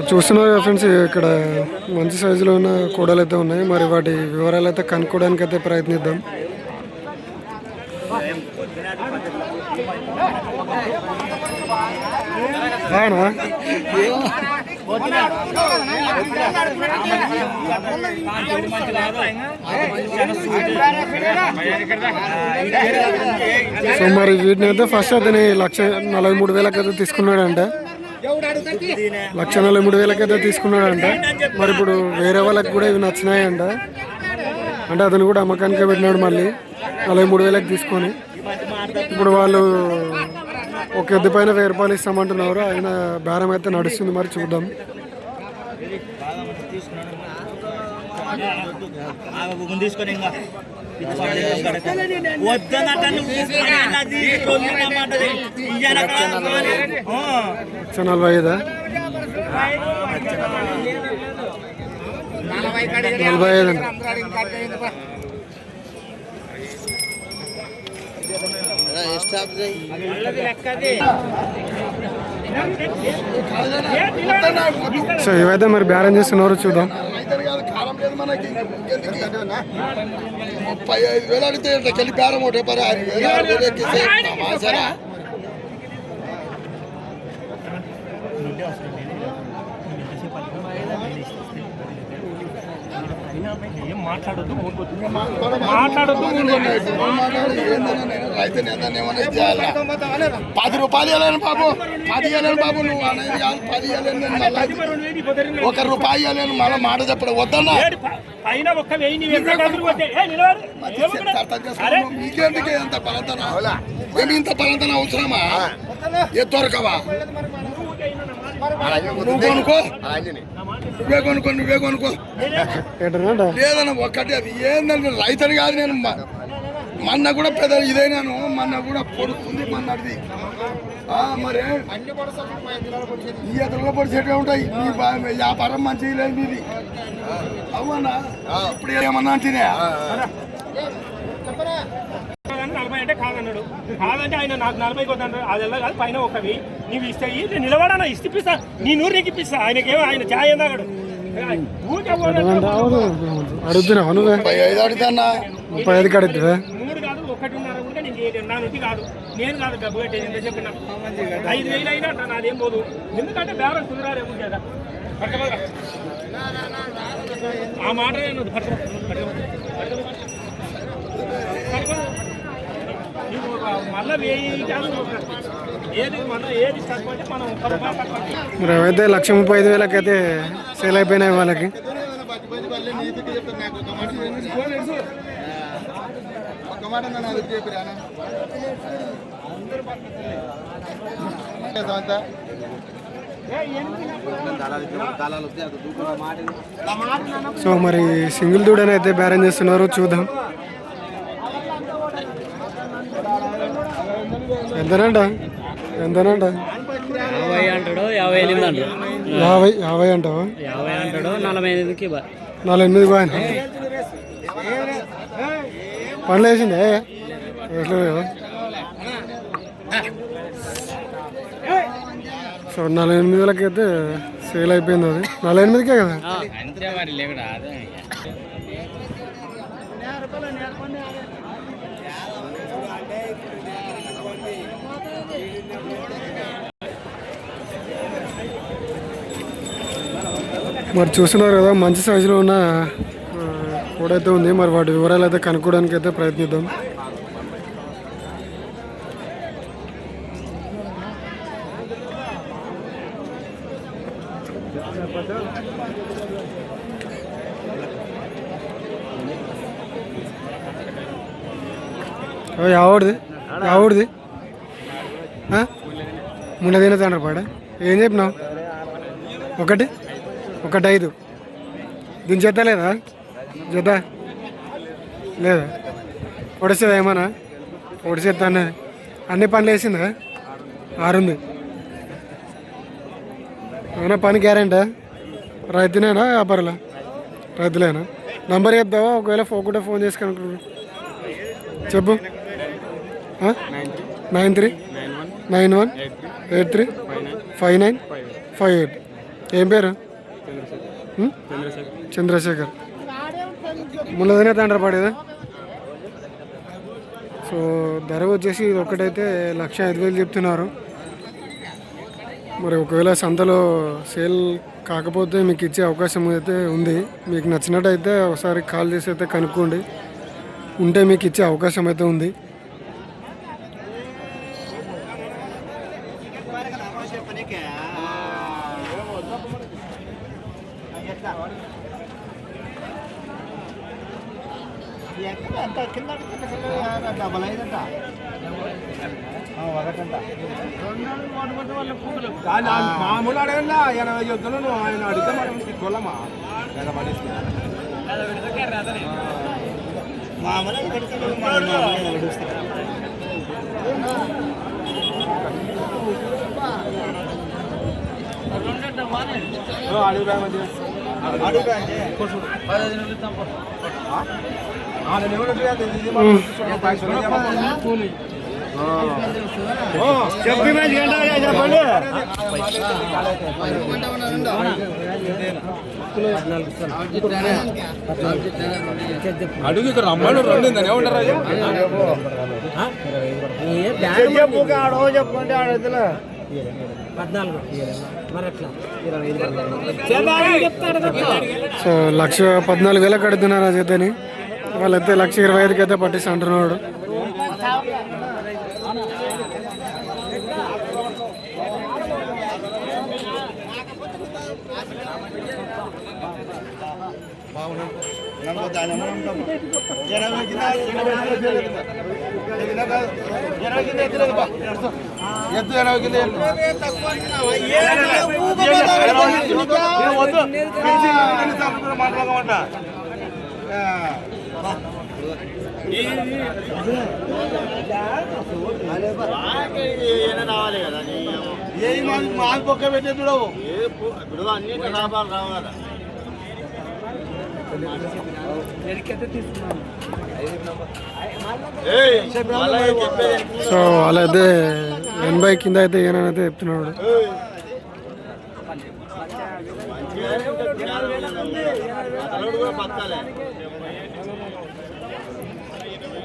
చూస్తున్నారు కదా ఫ్రెండ్స్, ఇక్కడ మంచి సైజులో ఉన్న కోడలు అయితే ఉన్నాయి. మరి వాటి వివరాలు అయితే కనుక్కోవడానికి అయితే ప్రయత్నిద్దాం. సో మరి వీటిని అయితే ఫస్ట్ అతని 1,43,000 అయితే తీసుకున్నాడంట. 1,43,000 అయితే తీసుకున్నాడంట. మరి ఇప్పుడు వేరే వాళ్ళకి కూడా ఇవి నచ్చినాయంట. అంటే అతను కూడా అమ్మకానికే పెట్టినాడు. మళ్ళీ 43,000 తీసుకొని ఇప్పుడు వాళ్ళు ఒక ఎద్దు పైన 1,000 రూపాయలు ఇస్తామంటున్నారు. ఆయన బేరం అయితే నడుస్తుంది. మరి చూద్దాం. $45,000 45,000 సో ఇవైతే మరి బేరం చేస్తున్నారు. చూద్దాం. 35,000 అడిగితే కెళ్ళి బేరం ఒకటే 16,000 మాట్లాడొద్దు. రైతు ఏమన్నా చేయాలి. 10 రూపాయలు ఇవ్వలేను బాబు, 10 ఇవ్వలేను బాబు. నువ్వు అనేది కాదు, 10 ఇవ్వలేను. నేను మళ్ళీ 1 రూపాయి ఇవ్వలేను. మళ్ళీ మాట చెప్పడం వద్దన్నా. మీకేందుకు ఎంత బలతన? మేము ఇంత బలతన అవసరమా? దొరకవా? నువ్వు కొనుక్కో, నువ్వే కొనుక్కో. లేదన్న ఒక్కటి అది ఏంటంటే రైతుని కాదు. నేను మొన్న కూడా పెద్ద ఇదైనాను. మొన్న కూడా పొడుస్తుంది మొన్నది. మరి ఈ ఎదురులో పొడిచేటే ఉంటాయి. నీ వ్యాపారం మంచిది లేదు మీది. అవునా? ఇప్పుడు ఏమన్నా అంటేనే 40 అంటే కాదన్నాడు. కాదంటే ఆయన నాకు 40 వద్దన్నాడు. అది ఎలా కాదు, పైన ఒకవి నీవు ఇస్తే నేను నిలబడానా, ఇస్తిపిస్తా. నీ నూరు నీకు ఇప్పిస్తా. ఆయనకేమో ఆయన ఛాయ్ ఎందాడు. 35 అడుగుతాన్నా. 35 కడుగుతుందా? 3 కాదు 1.5 కూడా నేను నా నుండి కాదు. నేను కాదు డబ్బు కట్టేది. ఎంత చెప్పిన 5,000 అయినా అంట. నాదేం పోదు. ఎందుకంటే బేరం కుదరాలేము కదా. ఆ మాట మళ్ళీ ఏది మళ్ళీ ఏది తక్కువ మనం మరి అవైతే 1,35,000 అయితే సేల్ అయిపోయినాయి వాళ్ళకి. సో మరి సింగిల్ దూడని అయితే బేరం చేస్తున్నారు. చూద్దాం. ఎంతనంట? 50 అంటాడు, 58 అంటాడు. 50 అంటావా? 50 అంటాడు. 48కి 48 బాగా పనులు వేసిందే. సో 48,000 అయితే సేల్ అయిపోయింది. అది 48కే కదా. మరి చూస్తున్నారు కదా, మంచి సైజులో ఉన్న కోడైతే ఉంది. మరి వాటి వివరాలు అయితే కనుక్కోవడానికి అయితే ప్రయత్నిద్దాం. యావడిది మున్నదిన తండ్రి పాడ. ఏం చెప్పినావు? 1.5 దీని జత లేదా? జత లేదా? పొడిసేదా ఏమన్నా? పొడిసేస్తా అన్నది. అన్ని పనులు వేసిందా? 6 ఉంది. ఏమైనా పని గ్యారెంటా? రైతునేనా వ్యాపారులా? రైతులేనా? నంబర్ చెప్తావా? ఒకవేళ ఒకటే ఫోన్ చేసి కనుక్కుంటు చెప్పు. 9391835958. ఏం పేరు? చంద్రశేఖర్. ముళ్ళదనే తండ్రి పడేదా? సో ధర వచ్చేసి ఇది ఒకటైతే 1,05,000 చెప్తున్నారు. మరి ఒకవేళ సంతలో సేల్ కాకపోతే మీకు ఇచ్చే అవకాశం అయితే ఉంది. మీకు నచ్చినట్టయితే ఒకసారి కాల్ చేసి అయితే కనుక్కోండి, ఉంటే మీకు ఇచ్చే అవకాశం అయితే ఉంది. మామూలు అడగండి 80 చెప్తున్నాను. ఆయన అడిగితే మనం కొల్లమా అడుగు ఇక్కడ రమ్మను రెండిందని ఏమంటారు? చెప్పుకుంటే ఆడదులే 14 సో 1,14,000 కడుతున్నారు ఆ చేతని. వాళ్ళైతే 1,25,000 అయితే పట్టిస్తా అంటున్నాడు. మాకు పొక్క పెట్టే చూడవు ఇప్పుడు అన్ని లాభాలు రావాలి. సో వాళ్ళైతే 80 కింద అయితే ఏనైతే చెప్తున్నాడు.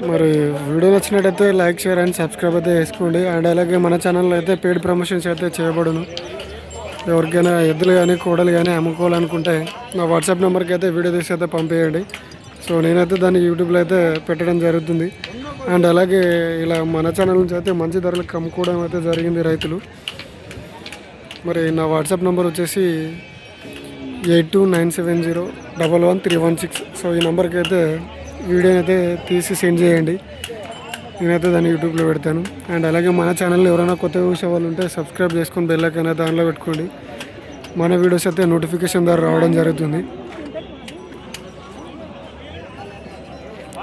మరి వీడియో నచ్చినట్టయితే లైక్, షేర్ అండ్ సబ్స్క్రైబ్ అయితే చేసుకోండి. అండ్ అలాగే మన ఛానల్లో అయితే పెయిడ్ ప్రమోషన్స్ అయితే చేయబడును. ఎవరికైనా ఎద్దులు కానీ కోడలు కానీ అమ్ముకోవాలనుకుంటే నా వాట్సాప్ నెంబర్కి అయితే వీడియో తీసి అయితే పంపేయండి. సో నేనైతే దాన్ని యూట్యూబ్లో అయితే పెట్టడం జరుగుతుంది. అండ్ అలాగే ఇలా మన ఛానల్ నుంచి అయితే మంచి ధరలకు అమ్ముకోవడం అయితే జరిగింది రైతులు. మరి నా వాట్సాప్ నెంబర్ వచ్చేసి 8297011316. సో ఈ నెంబర్కి అయితే వీడియోని అయితే తీసి సెండ్ చేయండి, నేనైతే దాన్ని యూట్యూబ్లో పెడతాను. అండ్ అలాగే మన ఛానల్లో ఎవరైనా కొత్తగా చూసే వాళ్ళు ఉంటే సబ్స్క్రైబ్ చేసుకొని బెల్ ఐకాన్ అయితే దానిలో పెట్టుకోండి. మన వీడియోస్ అయితే నోటిఫికేషన్ ద్వారా రావడం జరుగుతుంది.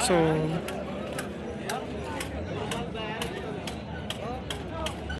సో